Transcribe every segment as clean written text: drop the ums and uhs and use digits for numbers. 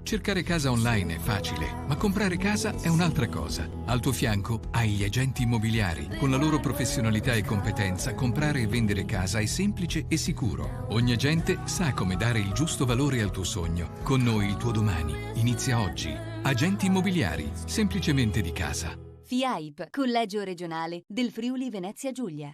Cercare casa online è facile, ma comprare casa è un'altra cosa. Al tuo fianco hai gli agenti immobiliari. Con la loro professionalità e competenza, comprare e vendere casa è semplice e sicuro. Ogni agente sa come dare il giusto valore al tuo sogno. Con noi il tuo domani inizia oggi. Agenti immobiliari, semplicemente di casa. FIAIP, Collegio Regionale del Friuli Venezia Giulia.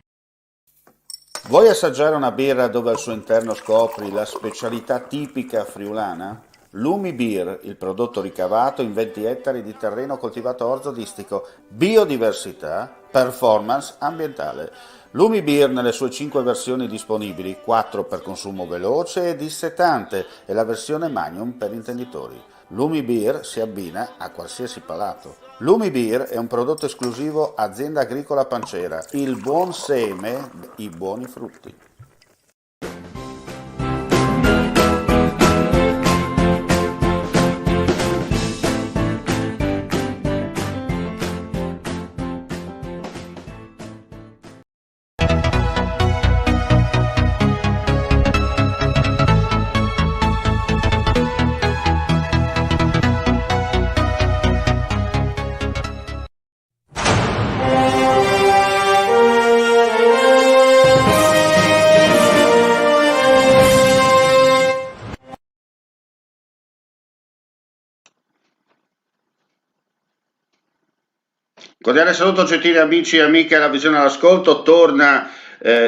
Vuoi assaggiare una birra dove al suo interno scopri la specialità tipica friulana? Lumi Beer, il prodotto ricavato in 20 ettari di terreno coltivato orzodistico, biodiversità, performance ambientale. Lumi Beer nelle sue 5 versioni disponibili, 4 per consumo veloce e dissetante e la versione Magnum per intenditori. Lumi Beer si abbina a qualsiasi palato. Lumi Beer è un prodotto esclusivo Azienda Agricola Pancera, il buon seme, i buoni frutti. Cordiale saluto gentili amici e amiche alla visione all'ascolto, torna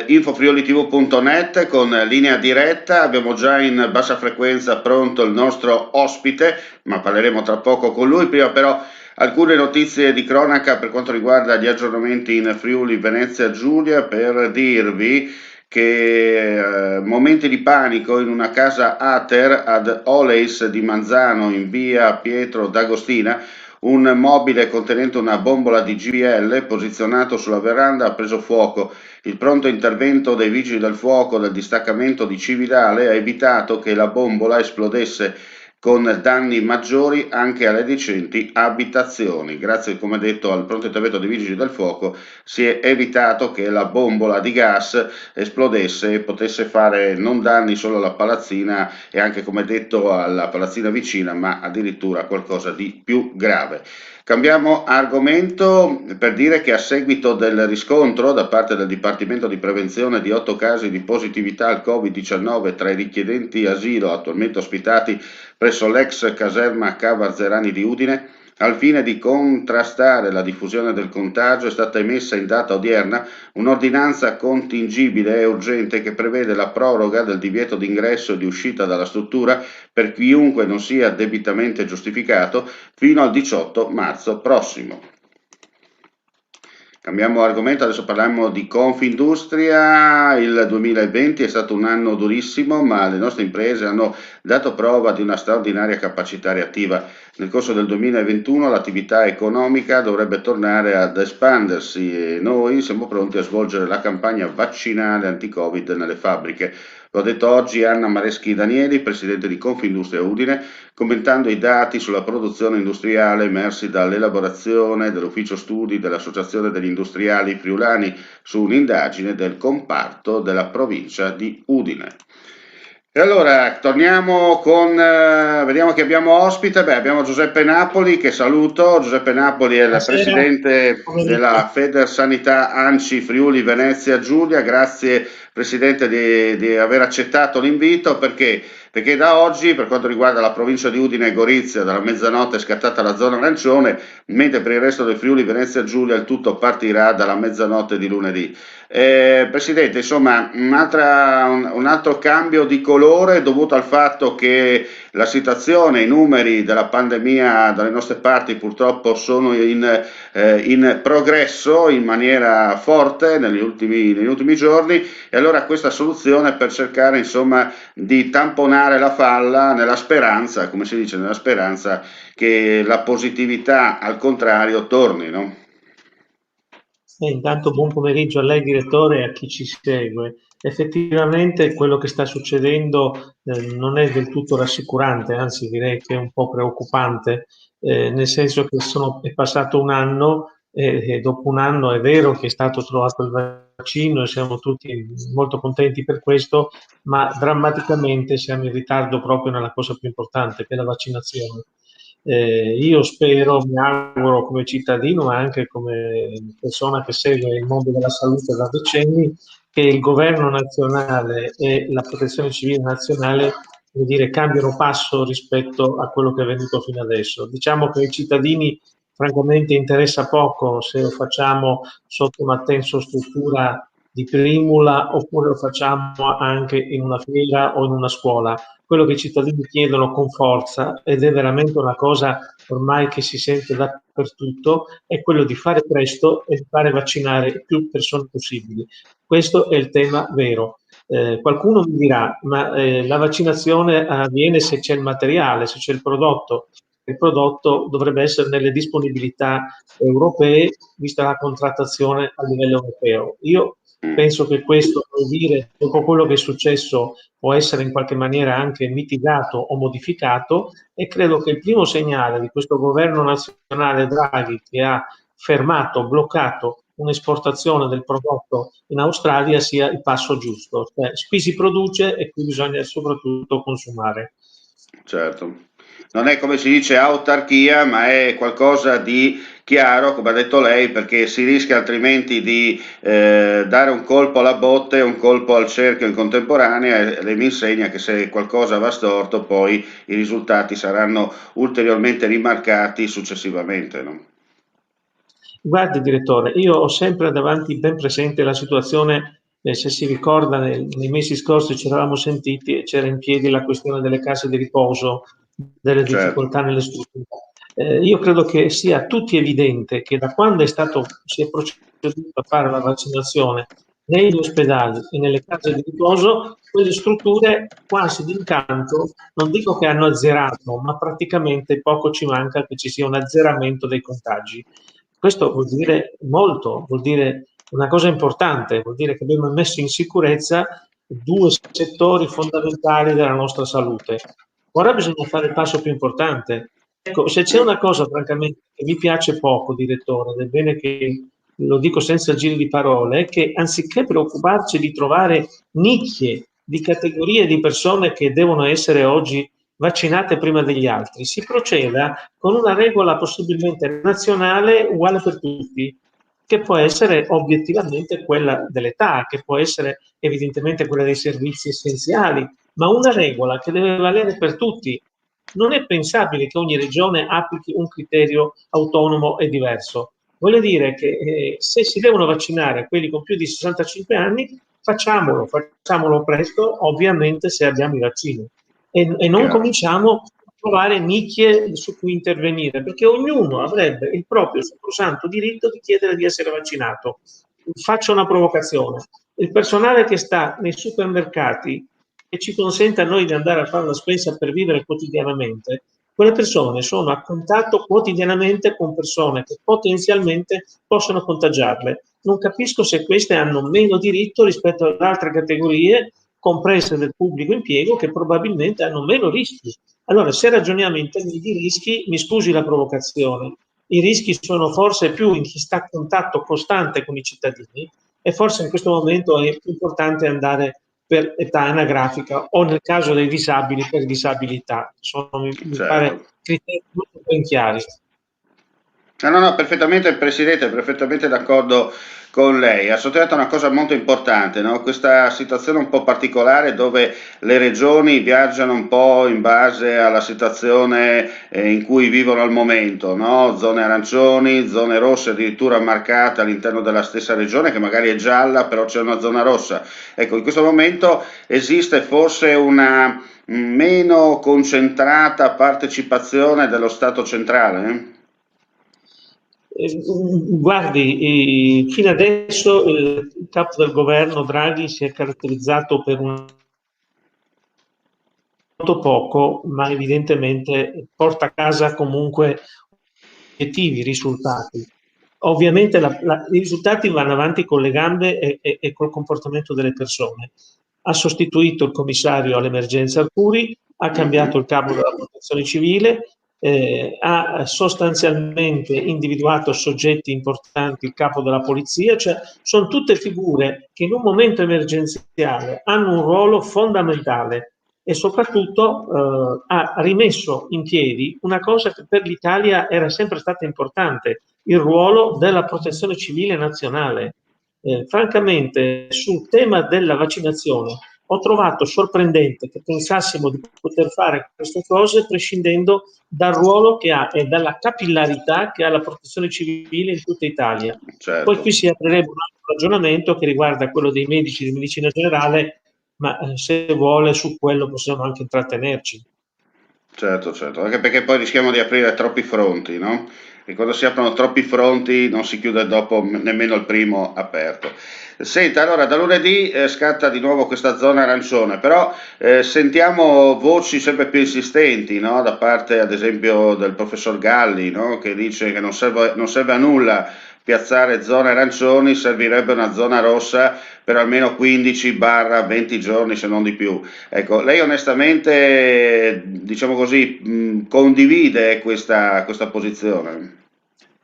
infofriolitv.net con linea diretta, abbiamo già in bassa frequenza pronto il nostro ospite, ma parleremo tra poco con lui, prima però alcune notizie di cronaca per quanto riguarda gli aggiornamenti in Friuli Venezia Giulia per dirvi che momenti di panico in una casa Ater ad Oleis di Manzano in via Pietro d'Agostina. Un mobile contenente una bombola di GPL posizionato sulla veranda ha preso fuoco. Il pronto intervento dei vigili del fuoco del distaccamento di Cividale ha evitato che la bombola esplodesse con danni maggiori anche alle recenti abitazioni. Grazie, come detto, al pronto intervento dei vigili del fuoco si è evitato che la bombola di gas esplodesse e potesse fare non danni solo alla palazzina e anche, come detto, alla palazzina vicina, ma addirittura qualcosa di più grave. Cambiamo argomento per dire che a seguito del riscontro da parte del Dipartimento di Prevenzione di 8 casi di positività al Covid-19 tra i richiedenti asilo attualmente ospitati presso l'ex caserma Cava Zerani di Udine, al fine di contrastare la diffusione del contagio è stata emessa in data odierna un'ordinanza contingibile e urgente che prevede la proroga del divieto d'ingresso e di uscita dalla struttura per chiunque non sia debitamente giustificato fino al 18 marzo prossimo. Cambiamo argomento, adesso parliamo di Confindustria. Il 2020 è stato un anno durissimo, ma le nostre imprese hanno dato prova di una straordinaria capacità reattiva. Nel corso del 2021 l'attività economica dovrebbe tornare ad espandersi e noi siamo pronti a svolgere la campagna vaccinale anti-Covid nelle fabbriche. Lo ha detto oggi Anna Mareschi Danieli, presidente di Confindustria Udine, commentando i dati sulla produzione industriale emersi dall'elaborazione dell'ufficio studi dell'Associazione degli Industriali Friulani su un'indagine del comparto della provincia di Udine. E allora torniamo con, vediamo che abbiamo ospite, abbiamo Giuseppe Napoli che saluto. Giuseppe Napoli è il presidente della Federsanità ANCI Friuli Venezia Giulia. Grazie Presidente di aver accettato l'invito, perché da oggi, per quanto riguarda la provincia di Udine e Gorizia, dalla mezzanotte è scattata la zona arancione, mentre per il resto del Friuli Venezia Giulia il tutto partirà dalla mezzanotte di lunedì. Presidente, insomma, un altro cambio di colore dovuto al fatto che la situazione, i numeri della pandemia dalle nostre parti purtroppo sono in progresso in maniera forte negli ultimi giorni, e allora questa soluzione per cercare insomma di tamponare la falla nella speranza, come si dice, nella speranza che la positività al contrario torni, no? Intanto buon pomeriggio a lei direttore e a chi ci segue. Effettivamente quello che sta succedendo non è del tutto rassicurante, anzi direi che è un po' preoccupante, nel senso che è passato un anno e dopo un anno è vero che è stato trovato il vaccino e siamo tutti molto contenti per questo, ma drammaticamente siamo in ritardo proprio nella cosa più importante, che è la vaccinazione. Io spero, mi auguro come cittadino, ma anche come persona che segue il mondo della salute da decenni, che il governo nazionale e la protezione civile nazionale, come dire, cambiano passo rispetto a quello che è venuto fino adesso. Diciamo che ai cittadini francamente interessa poco se lo facciamo sotto una tensostruttura di primula oppure lo facciamo anche in una fiera o in una scuola. Quello che i cittadini chiedono con forza, ed è veramente una cosa ormai che si sente dappertutto, è quello di fare presto e di fare vaccinare più persone possibili. Questo è il tema vero. Qualcuno mi dirà, ma la vaccinazione avviene se c'è il materiale, se c'è il prodotto. Il prodotto dovrebbe essere nelle disponibilità europee, vista la contrattazione a livello europeo. Io penso che questo, vuol dire, dopo quello che è successo, può essere in qualche maniera anche mitigato o modificato, e credo che il primo segnale di questo governo nazionale Draghi, che ha fermato, bloccato un'esportazione del prodotto in Australia, sia il passo giusto. Cioè, qui si produce e qui bisogna soprattutto consumare. Certo. Non è come si dice autarchia, ma è qualcosa di chiaro, come ha detto lei, perché si rischia altrimenti di dare un colpo alla botte e un colpo al cerchio in contemporanea, e lei mi insegna che se qualcosa va storto poi i risultati saranno ulteriormente rimarcati successivamente, no? Guardi, direttore, io ho sempre davanti ben presente la situazione, se si ricorda, nei mesi scorsi ci eravamo sentiti e c'era in piedi la questione delle case di riposo, delle Certo, difficoltà nelle strutture. Io credo che sia a tutti evidente che da quando si è proceduto a fare la vaccinazione negli ospedali e nelle case di riposo, quelle strutture quasi d'incanto, non dico che hanno azzerato, ma praticamente poco ci manca che ci sia un azzeramento dei contagi. Questo vuol dire molto, vuol dire una cosa importante, vuol dire che abbiamo messo in sicurezza due settori fondamentali della nostra salute. Ora bisogna fare il passo più importante. Ecco, se c'è una cosa francamente che mi piace poco, direttore, ed è bene che lo dico senza giri di parole, è che anziché preoccuparci di trovare nicchie di categorie di persone che devono essere oggi vaccinate prima degli altri, si proceda con una regola possibilmente nazionale uguale per tutti, che può essere obiettivamente quella dell'età, che può essere evidentemente quella dei servizi essenziali, ma una regola che deve valere per tutti. Non è pensabile che ogni regione applichi un criterio autonomo e diverso. Vuol dire che se si devono vaccinare quelli con più di 65 anni, facciamolo presto, ovviamente se abbiamo i vaccini. E non chiaro. cominciamo a trovare nicchie su cui intervenire, perché ognuno avrebbe il proprio sacrosanto diritto di chiedere di essere vaccinato. Faccio una provocazione. Il personale che sta nei supermercati e ci consente a noi di andare a fare la spesa per vivere quotidianamente, quelle persone sono a contatto quotidianamente con persone che potenzialmente possono contagiarle. Non capisco se queste hanno meno diritto rispetto ad altre categorie, comprese del pubblico impiego, che probabilmente hanno meno rischi. Allora, se ragioniamo in termini di rischi, mi scusi la provocazione, i rischi sono forse più in chi sta a contatto costante con i cittadini, e forse in questo momento è più importante andare per età anagrafica o nel caso dei disabili per disabilità. Mi Certo. pare criteri molto ben chiari. No, no, perfettamente, Presidente, perfettamente d'accordo con lei. Ha sottolineato una cosa molto importante, no? Questa situazione un po' particolare dove le regioni viaggiano un po' in base alla situazione in cui vivono al momento, no? Zone arancioni, zone rosse addirittura marcate all'interno della stessa regione che magari è gialla, però c'è una zona rossa. Ecco, in questo momento esiste forse una meno concentrata partecipazione dello Stato centrale, eh? Guardi, fino adesso il capo del governo Draghi si è caratterizzato per molto poco, ma evidentemente porta a casa comunque obiettivi, risultati. Ovviamente i risultati vanno avanti con le gambe e col comportamento delle persone. Ha sostituito il commissario all'emergenza Arcuri, ha cambiato il capo della protezione civile, ha sostanzialmente individuato soggetti importanti, il capo della polizia, cioè sono tutte figure che in un momento emergenziale hanno un ruolo fondamentale e soprattutto ha rimesso in piedi una cosa che per l'Italia era sempre stata importante, il ruolo della protezione civile nazionale. Francamente, sul tema della vaccinazione ho trovato sorprendente che pensassimo di poter fare queste cose prescindendo dal ruolo che ha e dalla capillarità che ha la protezione civile in tutta Italia. Certo. Poi qui si aprirebbe un altro ragionamento che riguarda quello dei medici di medicina generale, ma se vuole su quello possiamo anche intrattenerci. Certo, anche perché poi rischiamo di aprire troppi fronti, no? E quando si aprono troppi fronti non si chiude dopo nemmeno il primo aperto. Senta, allora da lunedì scatta di nuovo questa zona arancione, però sentiamo voci sempre più insistenti, no? Da parte ad esempio del professor Galli, no? Che dice che non serve a nulla piazzare zone arancioni, servirebbe una zona rossa per almeno 15-20 giorni, se non di più. Ecco, lei onestamente, diciamo così, condivide questa posizione?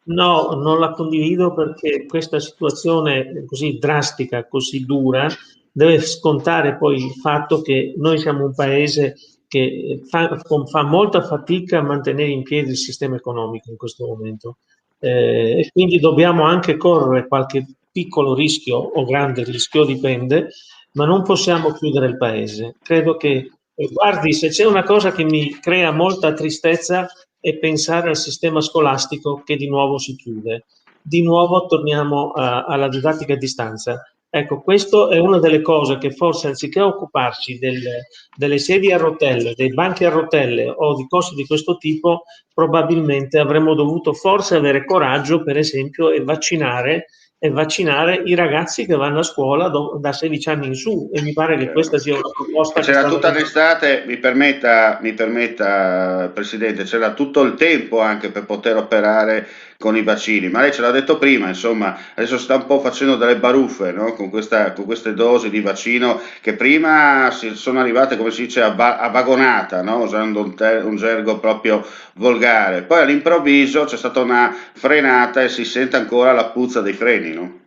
No, non la condivido perché questa situazione così drastica, così dura, deve scontare poi il fatto che noi siamo un paese che fa molta fatica a mantenere in piedi il sistema economico in questo momento. E quindi dobbiamo anche correre qualche piccolo rischio o grande rischio, dipende, ma non possiamo chiudere il paese. Credo che, guardi, se c'è una cosa che mi crea molta tristezza è pensare al sistema scolastico che di nuovo si chiude. Di nuovo torniamo alla didattica a distanza. Ecco, questa è una delle cose che forse anziché occuparci delle sedie a rotelle, dei banchi a rotelle o di cose di questo tipo, probabilmente avremmo dovuto forse avere coraggio, per esempio, e vaccinare i ragazzi che vanno a scuola da 16 anni in su, e mi pare che questa sia una proposta che c'era sta tutta l'estate, mi permetta Presidente, c'era tutto il tempo anche per poter operare con i vaccini, ma lei ce l'ha detto prima, insomma, adesso sta un po' facendo delle baruffe, no? Con queste dosi di vaccino che prima sono arrivate, come si dice, a vagonata, no? Usando un gergo proprio volgare, poi all'improvviso c'è stata una frenata e si sente ancora la puzza dei freni, no?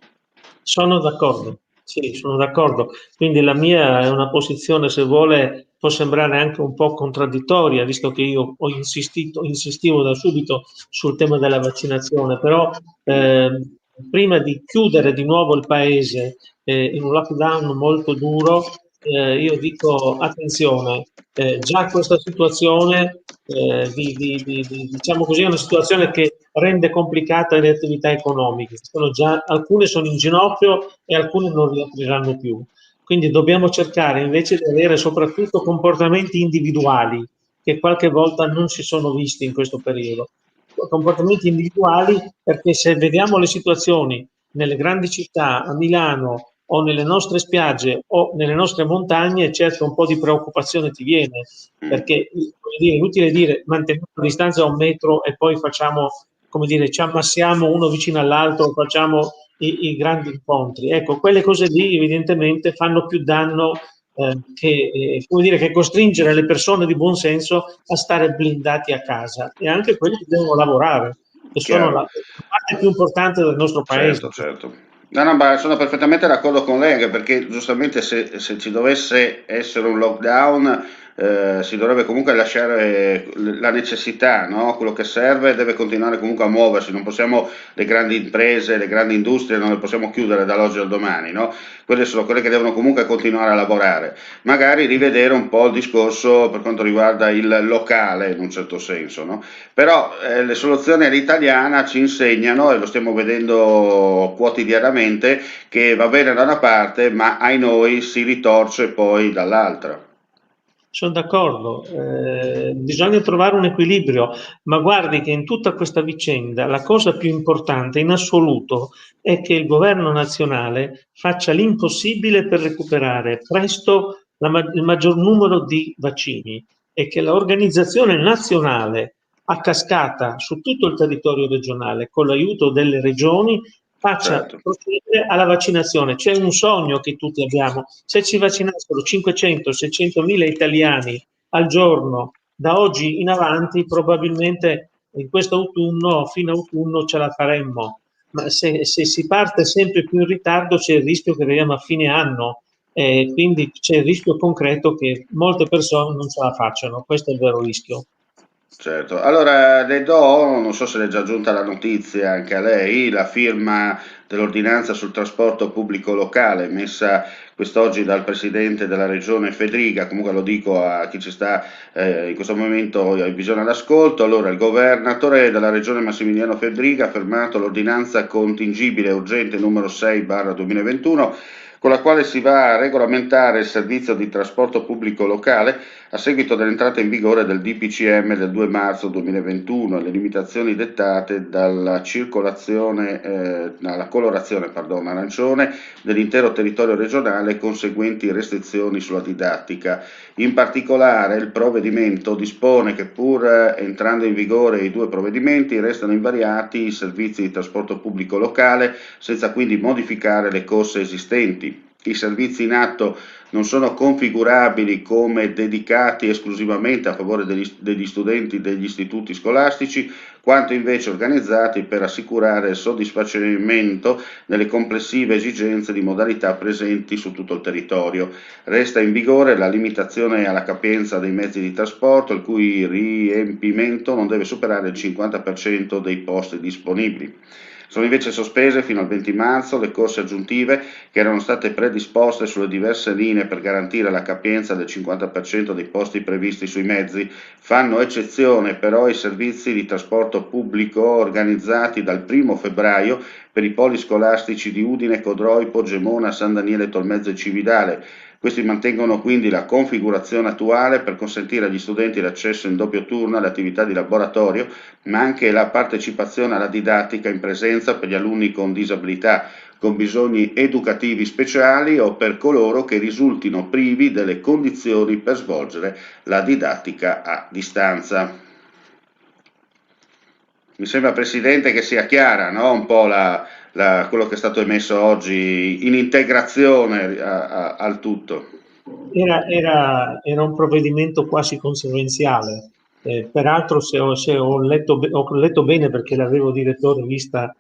Sono d'accordo, sì, sono d'accordo. Quindi la mia è una posizione, se vuole, può sembrare anche un po' contraddittoria, visto che io insistivo da subito sul tema della vaccinazione, però prima di chiudere di nuovo il paese in un lockdown molto duro, io dico attenzione, già questa situazione, diciamo così, è una situazione che rende complicate le attività economiche. Alcune sono in ginocchio e alcune non riapriranno più. Quindi dobbiamo cercare invece di avere soprattutto comportamenti individuali che qualche volta non si sono visti in questo periodo. Comportamenti individuali, perché se vediamo le situazioni nelle grandi città, a Milano o nelle nostre spiagge o nelle nostre montagne, certo un po' di preoccupazione ti viene, perché è inutile dire manteniamo la distanza a 1 metro e poi facciamo, come dire, ci ammassiamo uno vicino all'altro, facciamo i grandi incontri. Ecco, quelle cose lì evidentemente fanno più danno che costringere le persone di buon senso a stare blindati a casa, e anche quelli che devono lavorare, che sono Chiaro. la parte più importante del nostro paese. Certo. No, no, ma sono perfettamente d'accordo con lei, anche perché giustamente se ci dovesse essere un lockdown, si dovrebbe comunque lasciare la necessità, no? Quello che serve deve continuare comunque a muoversi, non possiamo, le grandi imprese, le grandi industrie non le possiamo chiudere dall'oggi al domani, no? Quelle sono quelle che devono comunque continuare a lavorare. Magari rivedere un po' il discorso per quanto riguarda il locale, in un certo senso, no? Però le soluzioni all'italiana ci insegnano, e lo stiamo vedendo quotidianamente, che va bene da una parte, ma ai noi si ritorce poi dall'altra. Sono d'accordo, bisogna trovare un equilibrio, ma guardi che in tutta questa vicenda la cosa più importante in assoluto è che il governo nazionale faccia l'impossibile per recuperare presto il maggior numero di vaccini, e che l'organizzazione nazionale a cascata su tutto il territorio regionale, con l'aiuto delle regioni, faccia Certo. procedere alla vaccinazione. C'è un sogno che tutti abbiamo: se ci vaccinassero 500-600 mila italiani al giorno da oggi in avanti probabilmente in questo autunno, fino a autunno ce la faremmo, ma se si parte sempre più in ritardo c'è il rischio che arriviamo a fine anno, quindi c'è il rischio concreto che molte persone non ce la facciano, questo è il vero rischio. Certo, allora le do, non so se le è già giunta la notizia anche a lei, la firma dell'ordinanza sul trasporto pubblico locale messa quest'oggi dal presidente della regione Fedriga, comunque lo dico a chi ci sta in questo momento in visione all'ascolto. Allora il governatore della regione Massimiliano Fedriga ha firmato l'ordinanza contingibile urgente numero 6/2021, con la quale si va a regolamentare il servizio di trasporto pubblico locale a seguito dell'entrata in vigore del DPCM del 2 marzo 2021 e le limitazioni dettate dalla colorazione arancione dell'intero territorio regionale e conseguenti restrizioni sulla didattica. In particolare il provvedimento dispone che pur entrando in vigore i due provvedimenti restano invariati i servizi di trasporto pubblico locale senza quindi modificare le corse esistenti. I servizi in atto non sono configurabili come dedicati esclusivamente a favore degli studenti degli istituti scolastici, quanto invece organizzati per assicurare il soddisfacimento delle complessive esigenze di modalità presenti su tutto il territorio. Resta in vigore la limitazione alla capienza dei mezzi di trasporto, il cui riempimento non deve superare il 50% dei posti disponibili. Sono invece sospese fino al 20 marzo le corse aggiuntive che erano state predisposte sulle diverse linee per garantire la capienza del 50% dei posti previsti sui mezzi. Fanno eccezione però i servizi di trasporto pubblico organizzati dal 1 febbraio per i poli scolastici di Udine, Codroipo, Gemona, San Daniele, Tolmezzo e Cividale. Questi mantengono quindi la configurazione attuale per consentire agli studenti l'accesso in doppio turno alle attività di laboratorio, ma anche la partecipazione alla didattica in presenza per gli alunni con disabilità, con bisogni educativi speciali o per coloro che risultino privi delle condizioni per svolgere la didattica a distanza. Mi sembra, Presidente, che sia chiara, no? Un po' quello che è stato emesso oggi in integrazione al tutto. Era un provvedimento quasi conseguenziale. Peraltro, se ho letto bene, perché l'avevo direttore vista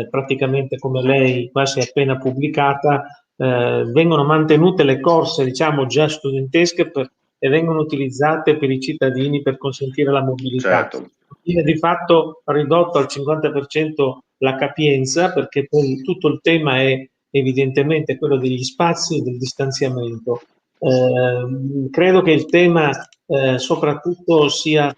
praticamente come lei, quasi appena pubblicata, vengono mantenute le corse, diciamo, già studentesche e vengono utilizzate per i cittadini per consentire la mobilità. Certo. Viene di fatto ridotto al 50% la capienza, perché poi tutto il tema è evidentemente quello degli spazi e del distanziamento. Credo che il tema soprattutto sia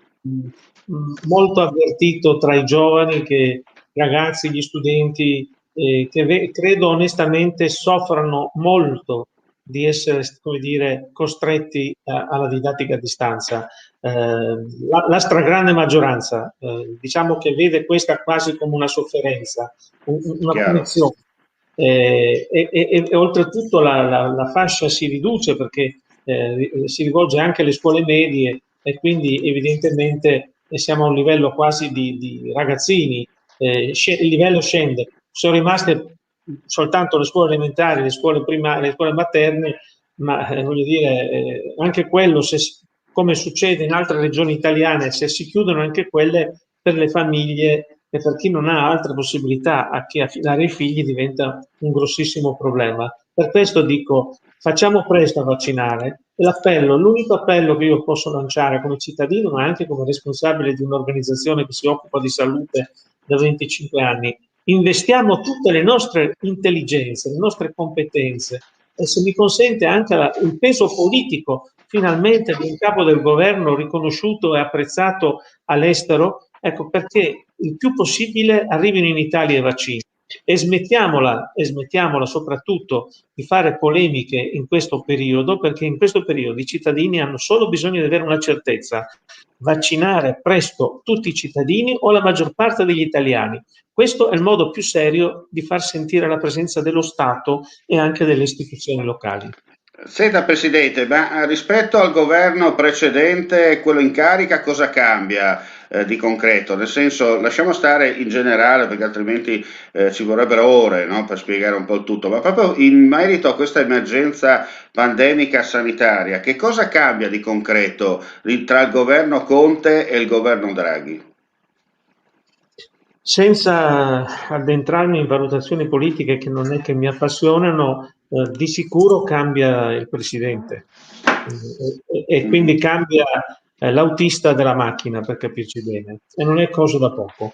molto avvertito tra i giovani, i ragazzi, gli studenti, che credo onestamente soffrano molto di essere, come dire, costretti alla didattica a distanza. La stragrande maggioranza, diciamo che vede questa quasi come una sofferenza, una punizione. E oltretutto la fascia si riduce perché si rivolge anche alle scuole medie e quindi evidentemente siamo a un livello quasi di ragazzini, il livello scende. Sono rimaste soltanto le scuole elementari, le scuole primarie, le scuole materne, ma voglio dire, anche quello, come succede in altre regioni italiane, se si chiudono anche quelle, per le famiglie e per chi non ha altre possibilità a chi affidare i figli diventa un grossissimo problema. Per questo dico, facciamo presto a vaccinare. E l'unico appello che io posso lanciare come cittadino, ma anche come responsabile di un'organizzazione che si occupa di salute da 25 anni, investiamo tutte le nostre intelligenze, le nostre competenze e, se mi consente, anche il peso politico finalmente di un capo del governo riconosciuto e apprezzato all'estero, ecco, perché il più possibile arrivino in Italia i vaccini. E smettiamola soprattutto di fare polemiche in questo periodo, perché in questo periodo i cittadini hanno solo bisogno di avere una certezza: vaccinare presto tutti i cittadini o la maggior parte degli italiani. Questo è il modo più serio di far sentire la presenza dello Stato e anche delle istituzioni locali. Senta Presidente, ma rispetto al governo precedente, quello in carica, cosa cambia di concreto? Nel senso, lasciamo stare in generale, perché altrimenti ci vorrebbero ore, no, per spiegare un po' il tutto, ma proprio in merito a questa emergenza pandemica sanitaria, che cosa cambia di concreto tra il governo Conte e il governo Draghi? Senza addentrarmi in valutazioni politiche che non è che mi appassionano, di sicuro cambia il presidente e quindi Mhm. cambia l'autista della macchina, per capirci bene, e non è cosa da poco.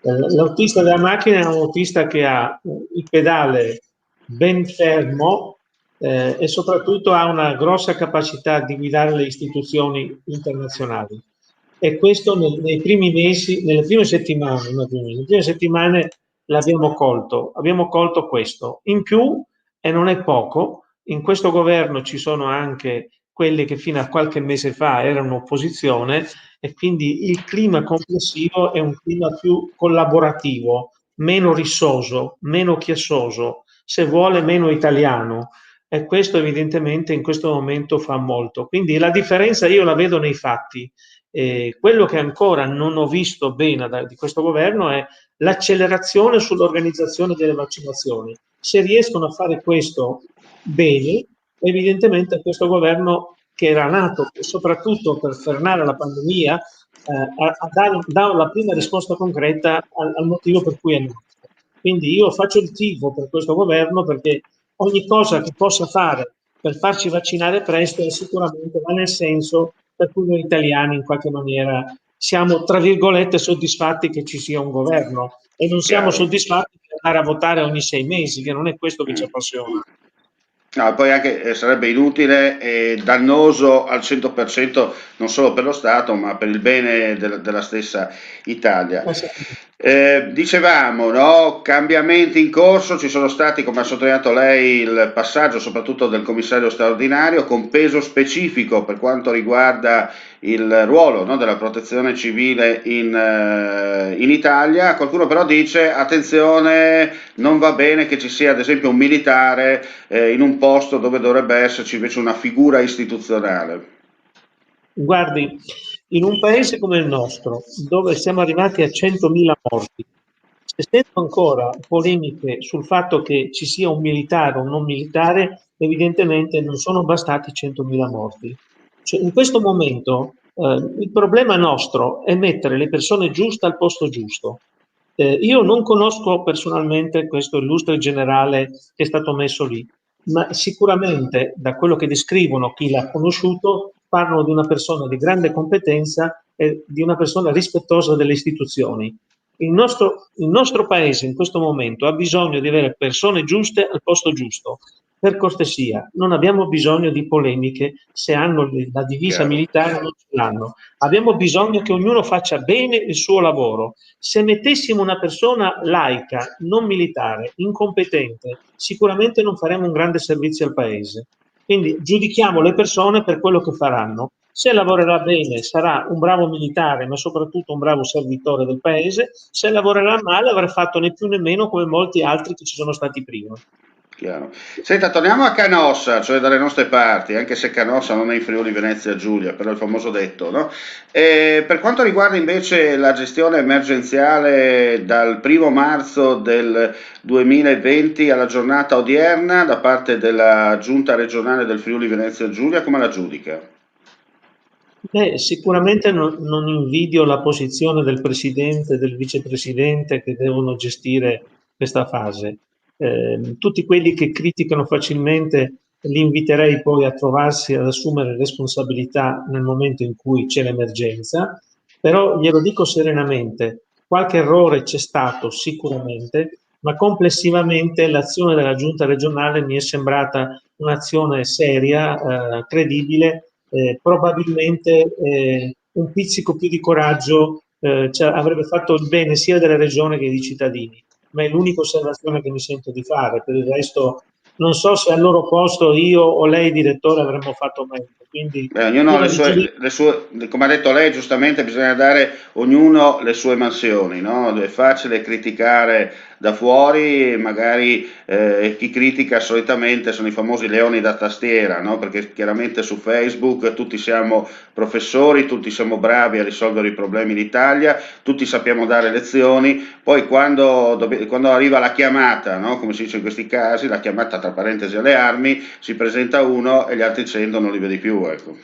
L'autista della macchina è un autista che ha il pedale ben fermo e soprattutto ha una grossa capacità di guidare le istituzioni internazionali. E questo nei primi mesi, nelle prime settimane, nelle prime settimane abbiamo colto questo. In più, e non è poco, in questo governo ci sono anche quelli che fino a qualche mese fa erano opposizione e quindi il clima complessivo è un clima più collaborativo, meno rissoso, meno chiassoso, se vuole meno italiano. E questo evidentemente in questo momento fa molto. Quindi la differenza io la vedo nei fatti. Quello che ancora non ho visto bene di questo governo è l'accelerazione sull'organizzazione delle vaccinazioni. Se riescono a fare questo bene, evidentemente questo governo che era nato soprattutto per fermare la pandemia, dare la prima risposta concreta al motivo per cui è nato. Quindi io faccio il tifo per questo governo perché ogni cosa che possa fare per farci vaccinare presto sicuramente va nel senso per cui noi italiani in qualche maniera siamo, tra virgolette, soddisfatti che ci sia un governo e non siamo Chiaro. soddisfatti di andare a votare ogni 6 mesi, che non è questo che ci Mm. appassiona. No, poi anche sarebbe inutile e dannoso al 100% non solo per lo Stato, ma per il bene della stessa Italia. Dicevamo, no, cambiamenti in corso, ci sono stati, come ha sottolineato lei, il passaggio soprattutto del commissario straordinario con peso specifico per quanto riguarda il ruolo, no, della protezione civile in Italia. Qualcuno però dice attenzione, non va bene che ci sia ad esempio un militare in un posto dove dovrebbe esserci invece una figura istituzionale. Guardi, in un paese come il nostro, dove siamo arrivati a 100.000 morti, se sento ancora polemiche sul fatto che ci sia un militare o un non militare, evidentemente non sono bastati 100.000 morti. Cioè, in questo momento il problema nostro è mettere le persone giuste al posto giusto. Io non conosco personalmente questo illustre generale che è stato messo lì, ma sicuramente da quello che descrivono chi l'ha conosciuto parlano di una persona di grande competenza e di una persona rispettosa delle istituzioni. Il nostro paese in questo momento ha bisogno di avere persone giuste al posto giusto. Per cortesia, non abbiamo bisogno di polemiche se hanno la divisa Chiaro. militare o non ce l'hanno. Abbiamo bisogno che ognuno faccia bene il suo lavoro. Se mettessimo una persona laica, non militare, incompetente, sicuramente non faremo un grande servizio al paese. Quindi giudichiamo le persone per quello che faranno. Se lavorerà bene sarà un bravo militare, ma soprattutto un bravo servitore del paese. Se lavorerà male avrà fatto né più né meno come molti altri che ci sono stati prima. Chiaro. Senta, torniamo a Canossa, cioè dalle nostre parti, anche se Canossa non è in Friuli Venezia Giulia, però il famoso detto, no? E per quanto riguarda invece la gestione emergenziale dal 1° marzo del 2020 alla giornata odierna da parte della Giunta regionale del Friuli Venezia Giulia, come la giudica? Sicuramente non invidio la posizione del presidente e del vicepresidente che devono gestire questa fase. Tutti quelli che criticano facilmente li inviterei poi a trovarsi ad assumere responsabilità nel momento in cui c'è l'emergenza, però glielo dico serenamente, qualche errore c'è stato sicuramente, ma complessivamente l'azione della giunta regionale mi è sembrata un'azione seria, credibile, probabilmente un pizzico più di coraggio avrebbe fatto il bene sia della regione che dei cittadini, ma è l'unica osservazione che mi sento di fare. Per il resto non so se al loro posto io o lei direttore avremmo fatto meglio, quindi Ognuno io ha la vigilia. come ha detto lei, giustamente bisogna dare ognuno le sue mansioni, no? È facile criticare da fuori, magari chi critica solitamente sono i famosi leoni da tastiera, no? Perché chiaramente su Facebook tutti siamo professori, tutti siamo bravi a risolvere i problemi d'Italia, tutti sappiamo dare lezioni, poi quando arriva la chiamata, no? Come si dice in questi casi, la chiamata tra parentesi alle armi, si presenta uno e gli altri 100 non li vedi più, ecco.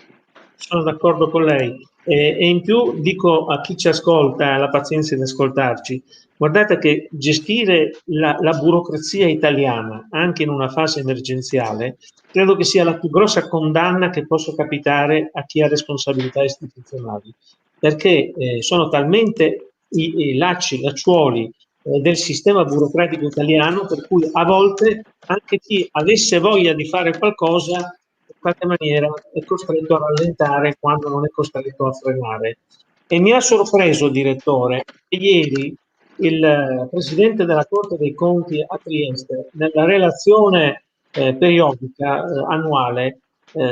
Sono d'accordo con lei e in più dico a chi ci ascolta, ha la pazienza di ascoltarci, guardate che gestire la burocrazia italiana anche in una fase emergenziale credo che sia la più grossa condanna che possa capitare a chi ha responsabilità istituzionali, perché sono talmente i lacciuoli del sistema burocratico italiano per cui a volte anche chi avesse voglia di fare qualcosa in qualche maniera è costretto a rallentare quando non è costretto a frenare. E mi ha sorpreso, direttore, che ieri il Presidente della Corte dei Conti a Trieste, nella relazione periodica annuale,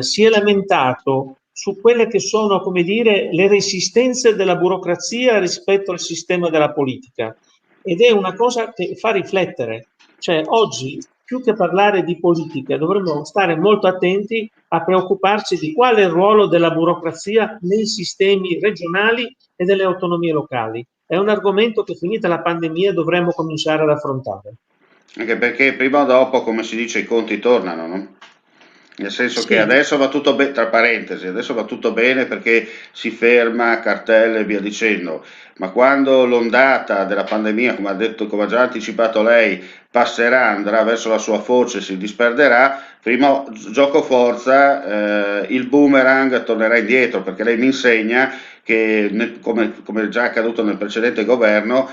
si è lamentato su quelle che sono, come dire, le resistenze della burocrazia rispetto al sistema della politica. Ed è una cosa che fa riflettere. Cioè, oggi, più che parlare di politica, dovremmo stare molto attenti a preoccuparci di qual è il ruolo della burocrazia nei sistemi regionali e delle autonomie locali. È un argomento che, finita la pandemia, dovremmo cominciare ad affrontare. Anche perché prima o dopo, come si dice, i conti tornano, no? Nel senso che Sì, adesso va tutto bene, tra parentesi, adesso va tutto bene perché si ferma, cartelle e via dicendo, ma quando l'ondata della pandemia, come ha detto, come ha già anticipato lei, passerà, andrà verso la sua foce, si disperderà, prima gioco forza, il boomerang tornerà indietro, perché lei mi insegna che, come già accaduto nel precedente governo,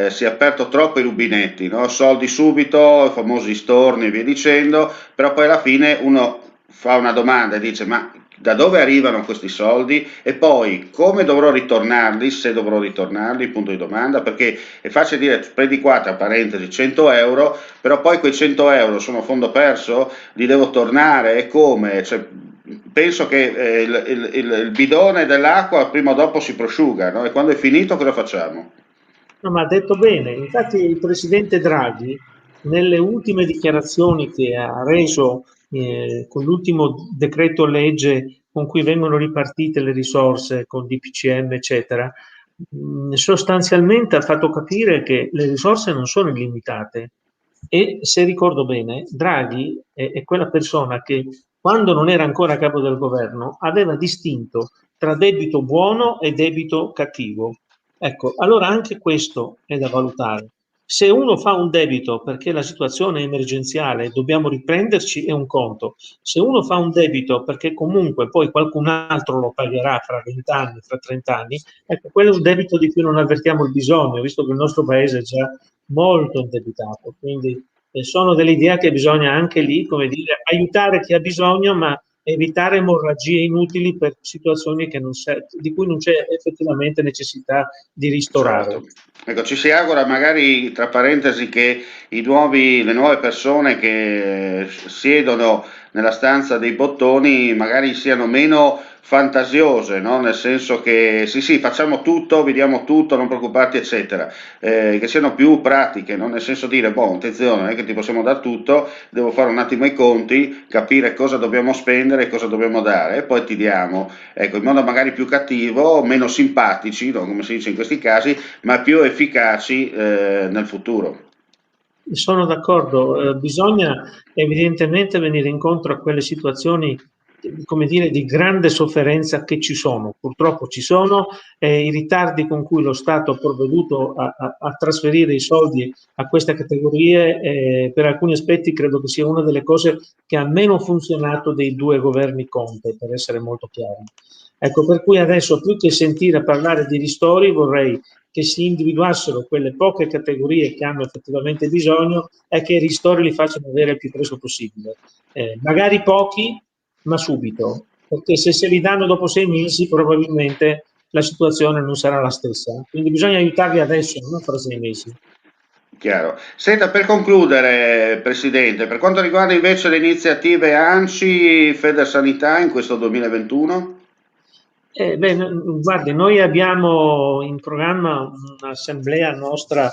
si è aperto troppo i rubinetti, no? Soldi subito, i famosi storni e via dicendo, però poi alla fine uno fa una domanda e dice ma da dove arrivano questi soldi e poi come dovrò ritornarli, se dovrò ritornarli, punto di domanda, perché è facile dire prendi qua tra parentesi 100 euro, però poi quei 100 euro sono a fondo perso, li devo tornare e come? Cioè, penso che il bidone dell'acqua prima o dopo si prosciuga, no? E quando è finito cosa facciamo? no, ma ha detto bene. Infatti il Presidente Draghi, nelle ultime dichiarazioni che ha reso con l'ultimo decreto legge con cui vengono ripartite le risorse con DPCM, eccetera, sostanzialmente ha fatto capire che le risorse non sono illimitate. E se ricordo bene, Draghi è quella persona che quando non era ancora a capo del governo aveva distinto tra debito buono e debito cattivo. Ecco, allora anche questo è da valutare. Se uno fa un debito perché la situazione è emergenziale e dobbiamo riprenderci, è un conto. Se uno fa un debito perché comunque poi qualcun altro lo pagherà fra 20 anni, fra 30 anni, ecco, quello è un debito di cui non avvertiamo il bisogno, visto che il nostro paese è già molto indebitato. Quindi sono dell'idea che bisogna anche lì, come dire, aiutare chi ha bisogno, ma evitare emorragie inutili per situazioni che di cui non c'è effettivamente necessità di ristorare. Certo. Ecco, ci si augura magari, tra parentesi, che le nuove persone che siedono nella stanza dei bottoni magari siano meno fantasiose, no? Nel senso che sì, sì, facciamo tutto, vediamo tutto, non preoccuparti, eccetera. Che siano più pratiche, no? Nel senso dire, boh, attenzione, non è che ti possiamo dare tutto, devo fare un attimo i conti, capire cosa dobbiamo spendere e cosa dobbiamo dare, e poi ti diamo, ecco, in modo magari più cattivo, meno simpatici, no? Come si dice in questi casi, ma più efficaci nel futuro. Sono d'accordo, bisogna evidentemente venire incontro a quelle situazioni, come dire, di grande sofferenza che ci sono, purtroppo ci sono, i ritardi con cui lo Stato ha provveduto a trasferire i soldi a queste categorie, per alcuni aspetti credo che sia una delle cose che ha meno funzionato dei due governi Conte, per essere molto chiari. Ecco, per cui adesso più che sentire parlare di ristori vorrei che si individuassero quelle poche categorie che hanno effettivamente bisogno e che i ristori li facciano avere il più presto possibile. Magari pochi, ma subito, perché se li danno dopo 6 mesi probabilmente la situazione non sarà la stessa. Quindi bisogna aiutarli adesso, non fra 6 mesi. Chiaro. Senta, per concludere, Presidente, per quanto riguarda invece le iniziative ANCI, Federsanità in questo 2021? Guardi, noi abbiamo in programma un'assemblea nostra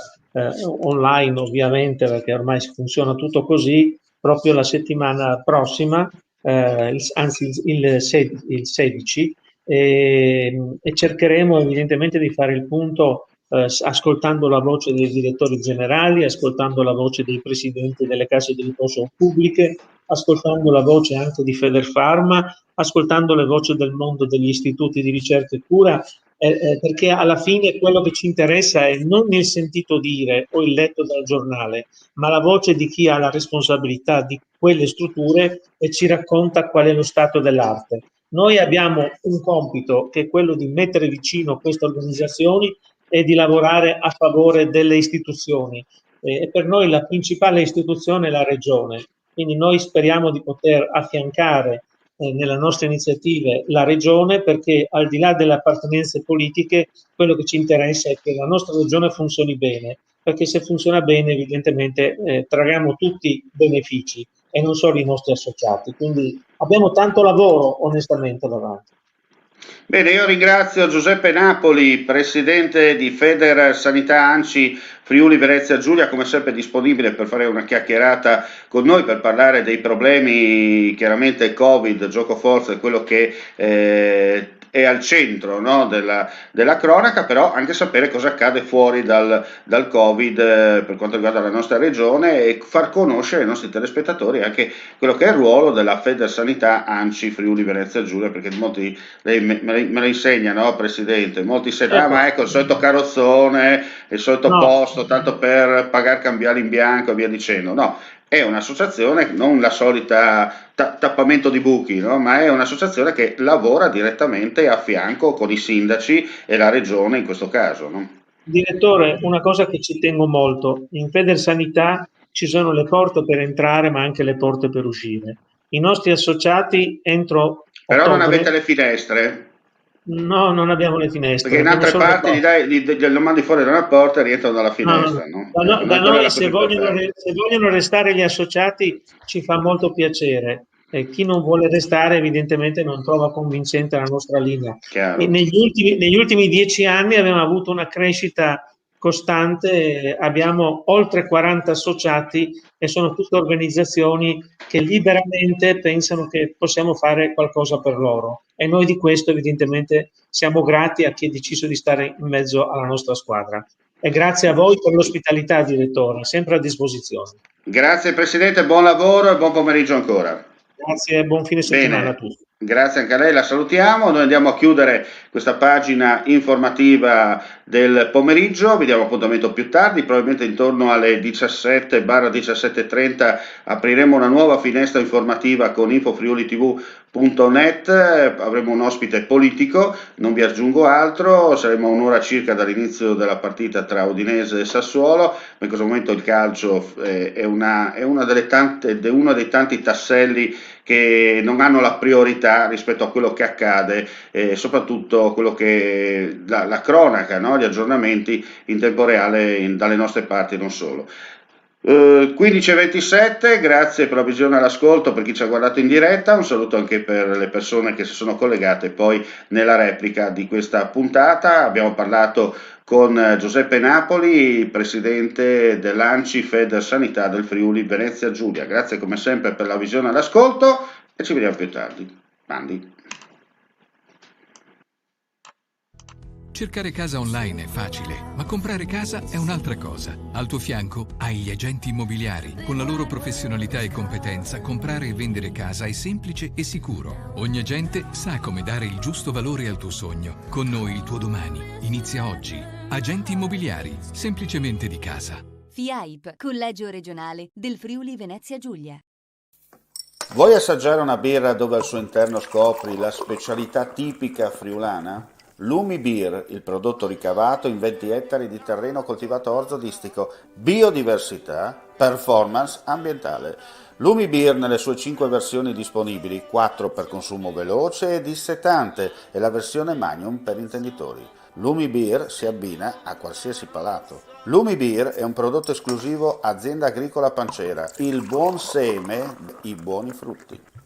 online, ovviamente, perché ormai funziona tutto così, proprio la settimana prossima, anzi il 16, e cercheremo evidentemente di fare il punto ascoltando la voce dei direttori generali, ascoltando la voce dei presidenti delle casse di riposo pubbliche, ascoltando la voce anche di Federfarma, ascoltando le voci del mondo degli istituti di ricerca e cura, perché alla fine quello che ci interessa è non il sentito dire o il letto dal giornale, ma la voce di chi ha la responsabilità di quelle strutture e ci racconta qual è lo stato dell'arte. Noi abbiamo un compito che è quello di mettere vicino queste organizzazioni e di lavorare a favore delle istituzioni. E per noi la principale istituzione è la Regione, quindi noi speriamo di poter affiancare nelle nostre iniziative la Regione, perché al di là delle appartenenze politiche quello che ci interessa è che la nostra Regione funzioni bene, perché se funziona bene evidentemente trarremo tutti benefici e non solo i nostri associati, quindi abbiamo tanto lavoro onestamente davanti. Bene, io ringrazio Giuseppe Napoli, presidente di Feder Sanità ANCI Friuli Venezia Giulia, come sempre disponibile per fare una chiacchierata con noi per parlare dei problemi, chiaramente Covid, gioco forza, è quello che è al centro, no, della cronaca, però anche sapere cosa accade fuori dal Covid per quanto riguarda la nostra regione e far conoscere ai nostri telespettatori anche quello che è il ruolo della Federsanità ANCI Friuli Venezia Giulia, perché molti, lei me lo insegna, no, Presidente? Molti se ma ecco il solito carrozzone, il solito posto, tanto per pagare cambiali in bianco e via dicendo. No, è un'associazione, non la solita tappamento di buchi, no? Ma è un'associazione che lavora direttamente a fianco con i sindaci e la regione in questo caso, no? Direttore, una cosa che ci tengo molto, in Federsanità ci sono le porte per entrare ma anche le porte per uscire. I nostri associati entro Però ottobre, non avete le finestre? No, non abbiamo le finestre. Perché in altre parti lo mandi fuori da una porta e rientrano dalla finestra, no? Da noi se vogliono restare gli associati ci fa molto piacere. Chi non vuole restare evidentemente non trova convincente la nostra linea. Chiaro. E negli ultimi 10 anni abbiamo avuto una crescita costante, abbiamo oltre 40 associati e sono tutte organizzazioni che liberamente pensano che possiamo fare qualcosa per loro e noi di questo evidentemente siamo grati a chi ha deciso di stare in mezzo alla nostra squadra. E grazie a voi per l'ospitalità, direttore, sempre a disposizione. Grazie Presidente, buon lavoro e buon pomeriggio ancora. Grazie e buon fine settimana a tutti. Grazie anche a lei, la salutiamo. Noi andiamo a chiudere questa pagina informativa del pomeriggio, vi diamo appuntamento più tardi, probabilmente intorno alle 17-17:30 apriremo una nuova finestra informativa con infofriulitv.net, avremo un ospite politico, non vi aggiungo altro, saremo a un'ora circa dall'inizio della partita tra Udinese e Sassuolo, ma in questo momento il calcio è uno dei tanti tasselli che non hanno la priorità rispetto a quello che accade, soprattutto quello che la cronaca, no? Gli aggiornamenti in tempo reale dalle nostre parti e non solo. 15:27, grazie per la visione e l'ascolto per chi ci ha guardato in diretta, un saluto anche per le persone che si sono collegate poi nella replica di questa puntata. Abbiamo parlato con Giuseppe Napoli, presidente dell'ANCI Federsanità del Friuli Venezia Giulia. Grazie come sempre per la visione e l'ascolto e ci vediamo più tardi. Mandi. Cercare casa online è facile, ma comprare casa è un'altra cosa. Al tuo fianco hai gli agenti immobiliari. Con la loro professionalità e competenza, comprare e vendere casa è semplice e sicuro. Ogni agente sa come dare il giusto valore al tuo sogno. Con noi il tuo domani inizia oggi. Agenti immobiliari, semplicemente di casa. FIAIP, Collegio Regionale del Friuli Venezia Giulia. Vuoi assaggiare una birra dove al suo interno scopri la specialità tipica friulana? Lumi Beer, il prodotto ricavato in 20 ettari di terreno coltivato orzodistico, biodiversità, performance ambientale. Lumi Beer nelle sue 5 versioni disponibili, 4 per consumo veloce e dissetante e la versione Magnum per intenditori. Lumi Beer si abbina a qualsiasi palato. Lumi Beer è un prodotto esclusivo Azienda Agricola Pancera, il buon seme, i buoni frutti.